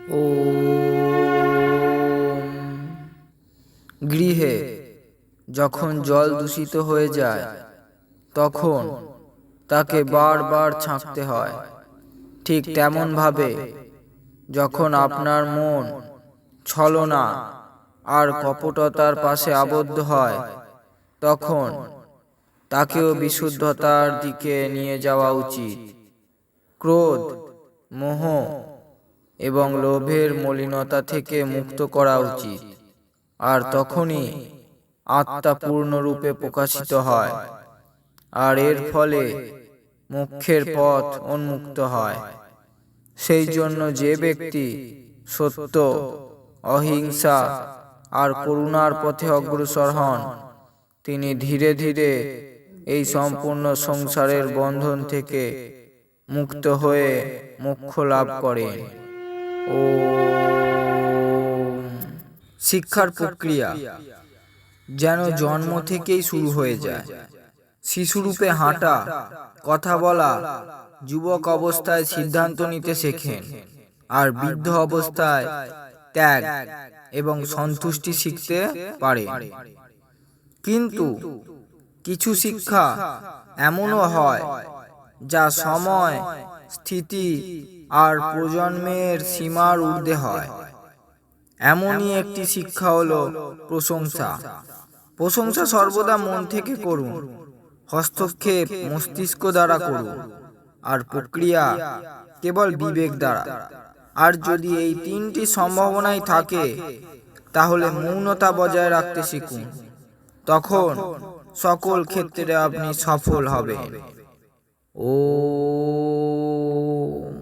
ওম। গৃহে যখন জল দূষিত হয়ে যায় তখন তাকে বারবার ছাঁকতে হয়। ঠিক তেমন ভাবে যখন আপনার মন ছলনা আর কপটতার পাশে আবদ্ধ হয় তখন তাকেও বিশুদ্ধতার দিকে নিয়ে যাওয়া উচিত। ক্রোধ, মোহ এবং লোভের মলিনতা থেকে মুক্ত করা উচিত, আর তখনই আত্মা পূর্ণরূপে প্রকাশিত হয় আর এর ফলে মোক্ষের পথ উন্মুক্ত হয়। সেই জন্য যে ব্যক্তি সত্য, অহিংসা আর করুণার পথে অগ্রসর হন তিনি ধীরে ধীরে এই সম্পূর্ণ সংসারের বন্ধন থেকে মুক্ত হয়ে মোক্ষ লাভ করেন। ওম। শিক্ষার প্রক্রিয়া যেন জন্ম থেকেই শুরু হয়ে যায়। শিশুরূপে হাঁটা, কথা বলা, যুবক অবস্থায় সিদ্ধান্ত নিতে শেখেন, আর বৃদ্ধ অবস্থায় ত্যাগ এবং সন্তুষ্টি শিখতে পারে। কিন্তু কিছু শিক্ষা এমনও হয় যা সময়, স্থিতি আর প্রজন্মের সীমার ঊর্ধ্বে হয়। এমনই একটি শিক্ষা হলো প্রশংসা। প্রশংসা সর্বদা মন থেকে করুন, হস্তক্ষেপ মস্তিষ্ক দ্বারা করুন, আর প্রক্রিয়া কেবল বিবেক দ্বারা। আর যদি এই তিনটি সম্ভাবনাই থাকে তাহলে মৌনতা বজায় রাখতে শিখুন। তখন সকল ক্ষেত্রে আপনি সফল হবেন। ওম।